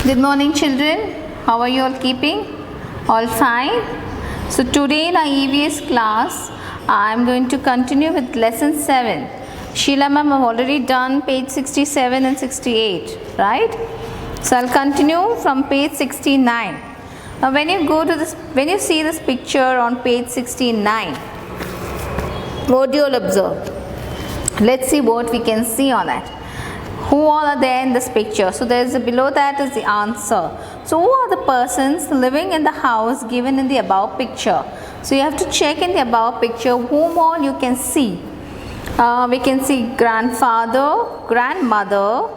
Good morning, children. How are you all keeping? All fine? So, today in our EVS class, I am going to continue with lesson 7. Sheila ma'am have already done page 67 and 68, right? So, I'll continue from page 69. Now, when you see this picture on page 69, what do you all observe? Let's see what we can see on that. Who all are there in this picture? So there is below that is the answer. So who are the persons living in the house given in the above picture? So you have to check in the above picture whom all you can see. We can see grandfather, grandmother,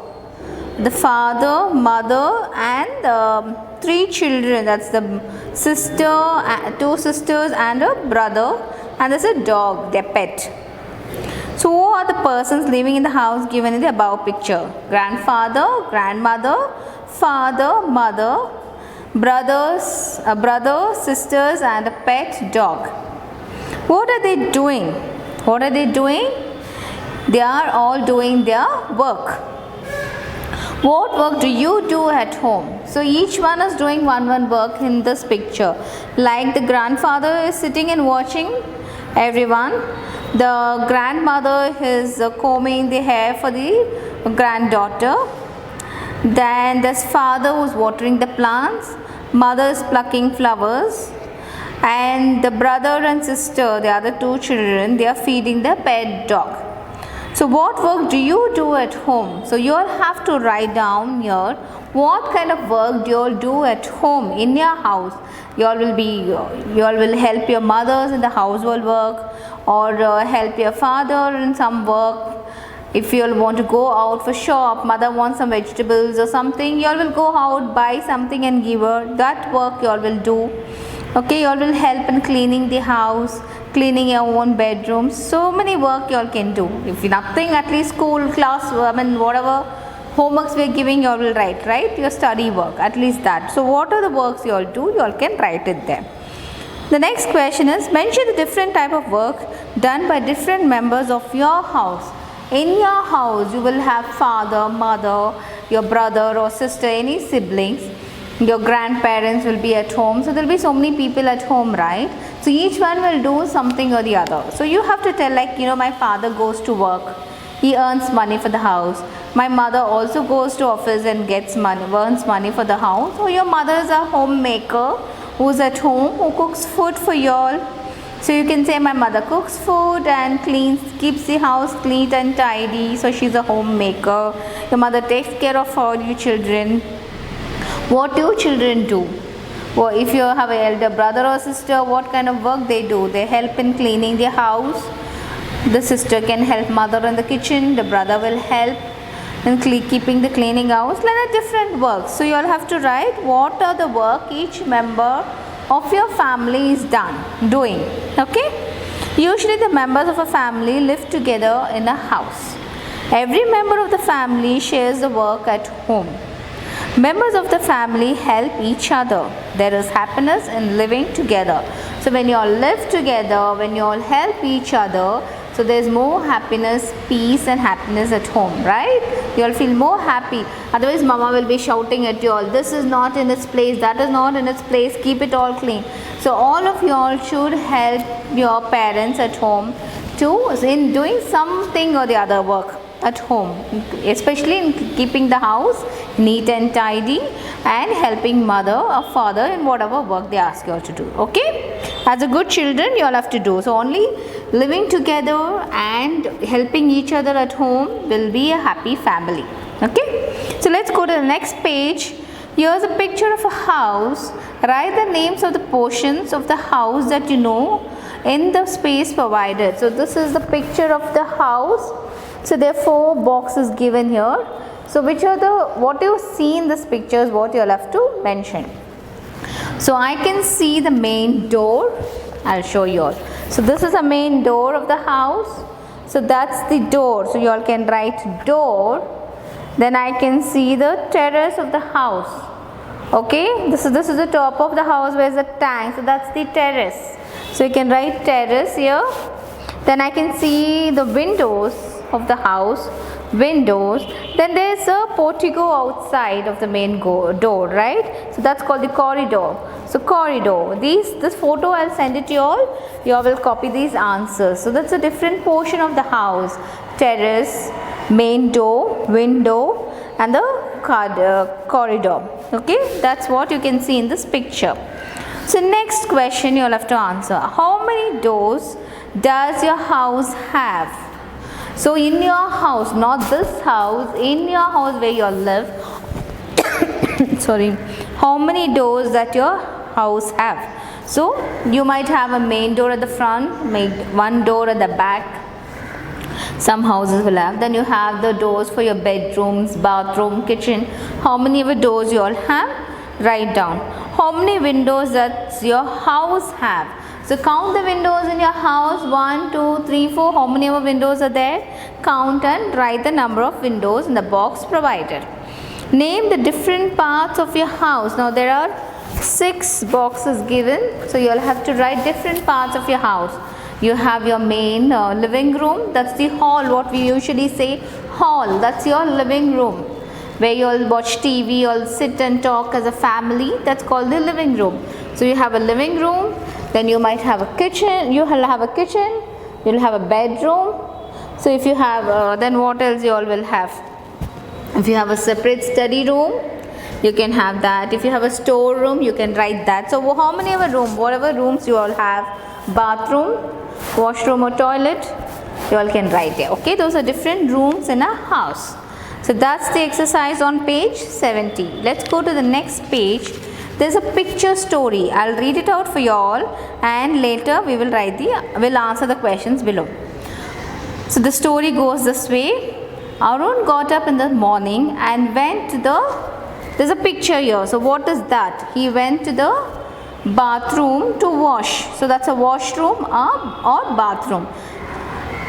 the father, mother, and three children. That's the sister, two sisters, and a brother, and there's a dog, their pet. So who are the persons living in the house given in the above picture? Grandfather, grandmother, father, mother, brother, sisters, and a pet dog. What are they doing? What are they doing? They are all doing their work. What work do you do at home? So each one is doing one work in this picture. Like the grandfather is sitting and watching everyone. The grandmother is combing the hair for the granddaughter. Then there's father who's watering the plants. Mother is plucking flowers. And the brother and sister, the other two children, they are feeding the pet dog. So what work do you do at home? So you all have to write down here what kind of work do you all do at home in your house. You all will help your mothers in the household work, or help your father in some work. If you all want to go out for shop, mother wants some vegetables or something, you all will go out, buy something and give her. That work you all will do. Okay, you all will help in cleaning the house, cleaning your own bedroom. So many work you all can do. If nothing, at least school, class, whatever homeworks we are giving, you all will write, right? Your study work, at least that. So what are the works you all do? You all can write it there. The next question is, mention the different type of work done by different members of your house. In your house, you will have father, mother, your brother or sister, any siblings. Your grandparents will be at home. So there will be so many people at home, right? So each one will do something or the other. So you have to tell, like, my father goes to work. He earns money for the house. My mother also goes to office and gets money, earns money for the house. Or your mother is a homemaker who's at home, who cooks food for you all. So you can say my mother cooks food and keeps the house clean and tidy. So she's a homemaker. Your mother takes care of all you children. What do children do? Well, if you have an elder brother or sister, what kind of work they do? They help in cleaning the house. The sister can help mother in the kitchen. The brother will help in keeping the cleaning house. Like a different work. So you all have to write what are the work each member of your family is doing. Okay? Usually the members of a family live together in a house. Every member of the family shares the work at home. Members of the family help each other. There is happiness in living together. So when you all live together, when you all help each other, so there is more happiness, peace and happiness at home, right? You all feel more happy. Otherwise, mama will be shouting at you all, this is not in its place, that is not in its place, keep it all clean. So all of you all should help your parents at home in doing something or the other work at home, especially in keeping the house neat and tidy and helping mother or father in whatever work they ask you all to do. Okay? As a good children, you all have to do. So only living together and helping each other at home will be a happy family. Okay? So let's go to the next page. Here's a picture of a house. Write the names of the portions of the house that you know in the space provided. So this is the picture of the house. So there are 4 boxes given here. So what you see in this picture is what you all have to mention. So I can see the main door. I'll show you all. So this is the main door of the house. So that's the door. So you all can write door. Then I can see the terrace of the house. Okay. This is the top of the house. Where's the tank? So that's the terrace. So you can write terrace here. Then I can see the windows of the house. windows. Then there's a portico outside of the main door, right? So that's called the corridor. So corridor. This photo I'll send it to you all. You all will copy these answers. So that's a different portion of the house. Terrace, main door, window, and the corridor. Okay, that's what you can see in this picture. So next question you all have to answer. How many doors does your house have? So in your house, not this house, in your house where you all live, sorry, how many doors that your house have? So you might have a main door at the front, one door at the back. Some houses will have. Then you have the doors for your bedrooms, bathroom, kitchen. How many ever doors you all have? Write down. How many windows does your house have? So count the windows in your house. 1, 2, 3, 4. How many ever windows are there? Count and write the number of windows in the box provided. Name the different parts of your house. Now there are 6 boxes given. So you all have to write different parts of your house. You have your main living room. That's the hall. What we usually say hall. That's your living room, where you all watch TV, you all sit and talk as a family. That's called the living room. So you have a living room, then you might have a kitchen, you'll have a bedroom. So if you have, then what else you all will have? If you have a separate study room, you can have that. If you have a storeroom, you can write that. So how many ever room, whatever rooms you all have, bathroom, washroom or toilet, you all can write there. Okay, those are different rooms in a house. So that's the exercise on page 70. Let's go to the next page. There's a picture story. I'll read it out for you all, and later we will answer the questions below. So the story goes this way. Arun got up in the morning and went to there's a picture here. So what is that? He went to the bathroom to wash. So that's a washroom or bathroom.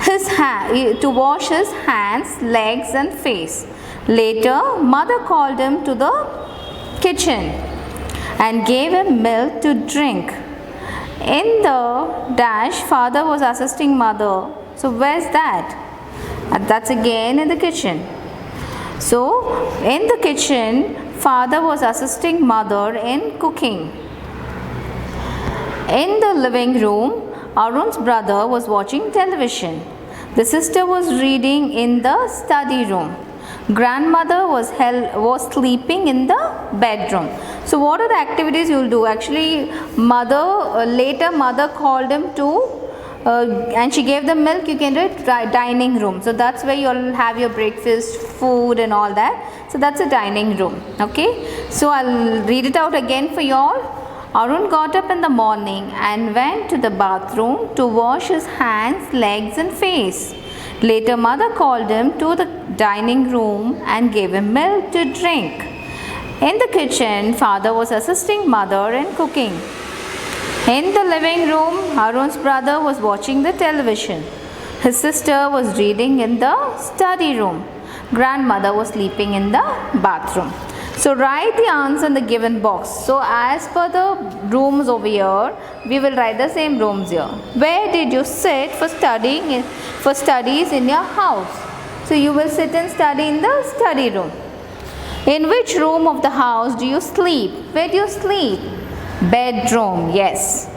To wash his hands, legs and face. Later, mother called him to the kitchen and gave him milk to drink. In the dash, father was assisting mother. So where's that? And that's again in the kitchen. So in the kitchen, father was assisting mother in cooking. In the living room, Arun's brother was watching television. The sister was reading in the study room. Grandmother was sleeping in the bedroom. So what are the activities you will do? Actually, later mother called him to and she gave them milk. You can do it dining room. So that's where you'll have your breakfast, food and all that. So that's a dining room. Okay. So I'll read it out again for you all. Arun got up in the morning and went to the bathroom to wash his hands, legs and face. Later, mother called him to the dining room and gave him milk to drink. In the kitchen, father was assisting mother in cooking. In the living room, Arun's brother was watching the television. His sister was reading in the study room. Grandmother was sleeping in the bathroom. So write the answer in the given box. So as per the rooms over here, we will write the same rooms here. Where did you sit for studies in your house? So you will sit and study in the study room. In which room of the house do you sleep? Where do you sleep? Bedroom, yes.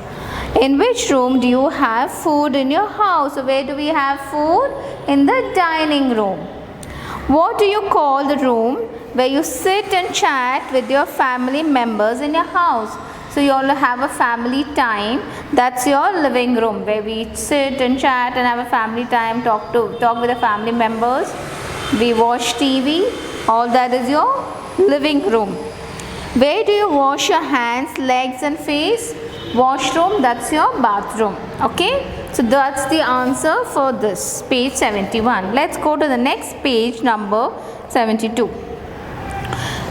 In which room do you have food in your house? So where do we have food? In the dining room. What do you call the room where you sit and chat with your family members in your house? So you all have a family time. That's your living room, where we sit and chat and have a family time, talk with the family members. We watch TV. All that is your living room. Where do you wash your hands, legs and face? Washroom, that's your bathroom. Okay. So that's the answer for this page 71. Let's go to the next page, number 72.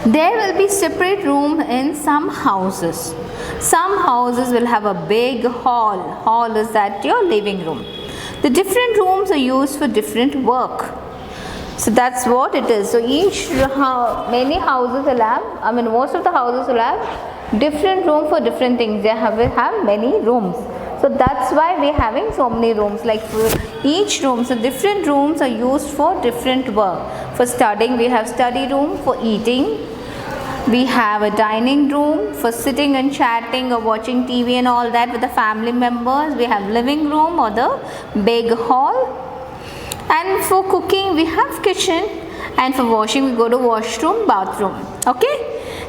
There will be separate room in some houses. Some houses will have a big hall. Hall is that your living room. The different rooms are used for different work. So that's what it is. So many houses will have, most of the houses will have different room for different things. They will have many rooms. So So that's why we're having so many rooms. Like for each room, so different rooms are used for different work. For studying, we have study room. For eating, we have a dining room. For sitting and chatting or watching TV and all that with the family members, we have living room or the big hall. And for cooking, we have kitchen. And for washing, we go to washroom, bathroom. Okay,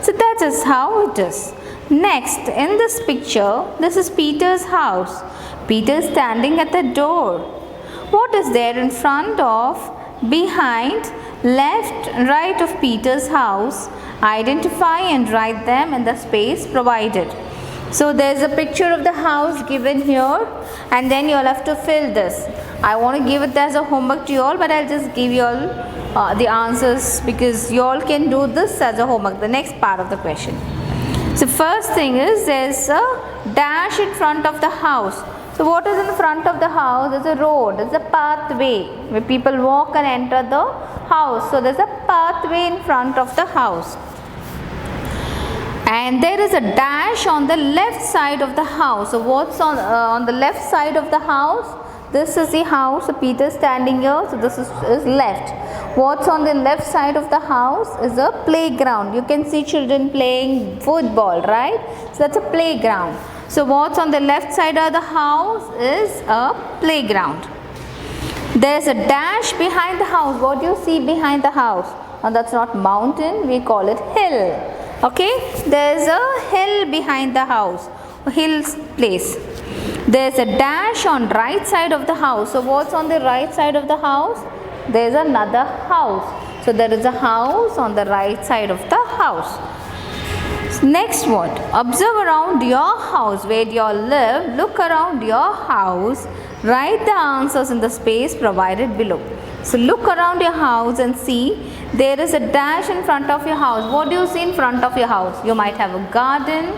so that is how it is. Next, in this picture, this is Peter's house. Peter is standing at the door. What is there in front of, behind, left, right of Peter's house? Identify and write them in the space provided. So there is a picture of the house given here, and then you all have to fill this. I want to give it as a homework to you all, but I'll just give you all the answers because you all can do this as a homework, the next part of the question. So first thing is there's a dash in front of the house. So what is in the front of the house? There's a road, there's a pathway where people walk and enter the house. So there's a pathway in front of the house. And there is a dash on the left side of the house. So what's on the left side of the house? This is the house. So Peter is standing here. So this is left. What's on the left side of the house is a playground. You can see children playing football, right? So that's a playground. So what's on the left side of the house is a playground. There's a dash behind the house. What do you see behind the house? And that's not mountain, we call it hill. Okay, there's a hill behind the house, hill's place. There's a dash on right side of the house. So what's on the right side of the house? There's another house. So there is a house on the right side of the house. Next what? Observe around your house. Where do you all live? Look around your house. Write the answers in the space provided below. So look around your house and see there is a dash in front of your house. What do you see in front of your house? You might have a garden.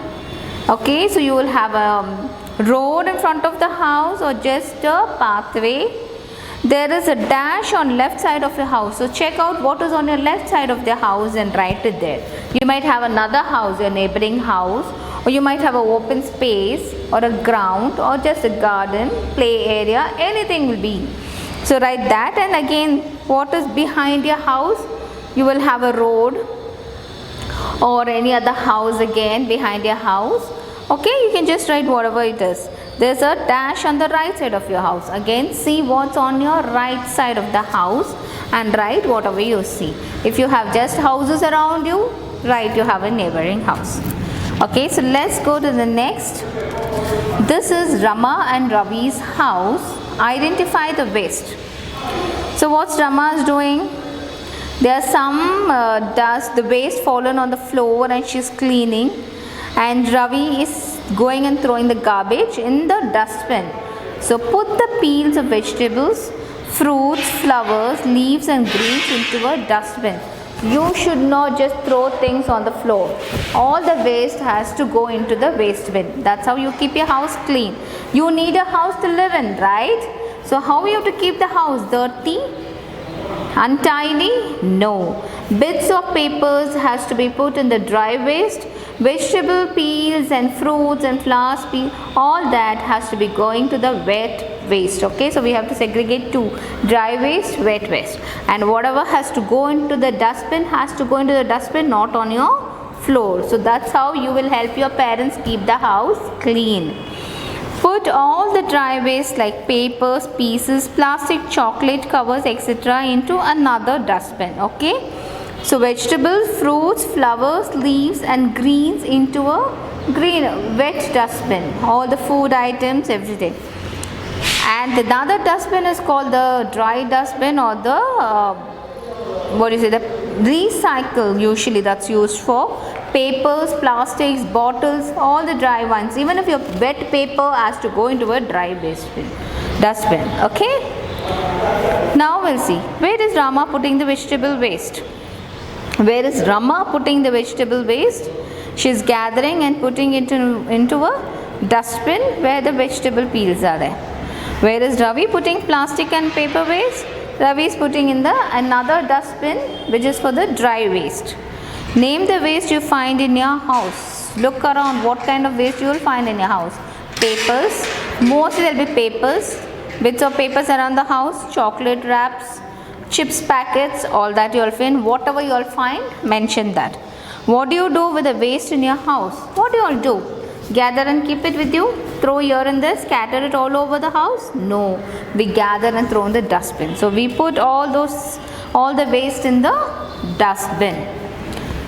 Okay, so you will have a road in front of the house or just a pathway. There is a dash on left side of your house. So check out what is on your left side of the house and write it there. You might have another house, your neighboring house, or you might have an open space or a ground or just a garden, play area, anything will be. So write that, and again what is behind your house? You will have a road or any other house again behind your house. Okay, you can just write whatever it is. There's a dash on the right side of your house. Again, see what's on your right side of the house and write whatever you see. If you have just houses around you, write you have a neighboring house. Okay, so let's go to the next. This is Rama and Ravi's house. Identify the waste. So what's Rama doing? There's some dust, the waste fallen on the floor and she's cleaning. And Ravi is going and throwing the garbage in the dustbin. So put the peels of vegetables, fruits, flowers, leaves and greens into a dustbin. You should not just throw things on the floor. All the waste has to go into the waste bin. That's how you keep your house clean. You need a house to live in, right? So how you have to keep the house dirty? Untidy? No. Bits of papers has to be put in the dry waste. Vegetable peels and fruits and flowers peel, all that has to be going to the wet waste. Okay, so we have to segregate two: dry waste, wet waste, and whatever has to go into the dustbin has to go into the dustbin, not on your floor. So that's how you will help your parents keep the house clean. Put all the dry waste like papers, pieces, plastic, chocolate covers, etc. into another dustbin. Okay. So vegetables, fruits, flowers, leaves and greens into a wet dustbin. All the food items, everything. And another dustbin is called the dry dustbin or the the recycle, usually that's used for papers, plastics, bottles, all the dry ones. Even if your wet paper has to go into a dry dustbin. Okay. Now we'll see. Where is Rama putting the vegetable waste? Where is Rama putting the vegetable waste? She is gathering and putting it into a dustbin where the vegetable peels are there. Where is Ravi putting plastic and paper waste? Ravi is putting in the another dustbin which is for the dry waste. Name the waste you find in your house. Look around what kind of waste you will find in your house. Papers, Mostly there will be papers, bits of papers around the house, chocolate wraps, chips packets, all that you will find. Whatever you will find, mention that. What do you do with the waste in your house? What do you all do? Gather and keep it with you? Throw here and there, scatter it all over the house? No, we gather and throw in the dustbin. So we put all the waste in the dustbin.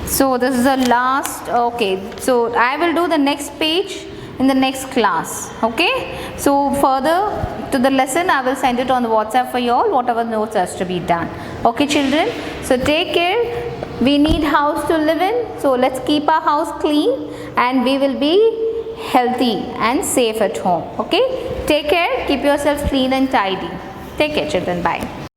So this is the last. Okay, so I will do the next page in the next class. Okay, so further to the lesson I will send it on the WhatsApp for you all, whatever notes has to be done. Okay children, so take care. We need house to live in, so let's keep our house clean and we will be healthy and safe at home. Okay, take care, keep yourself clean and tidy. Take care children, bye.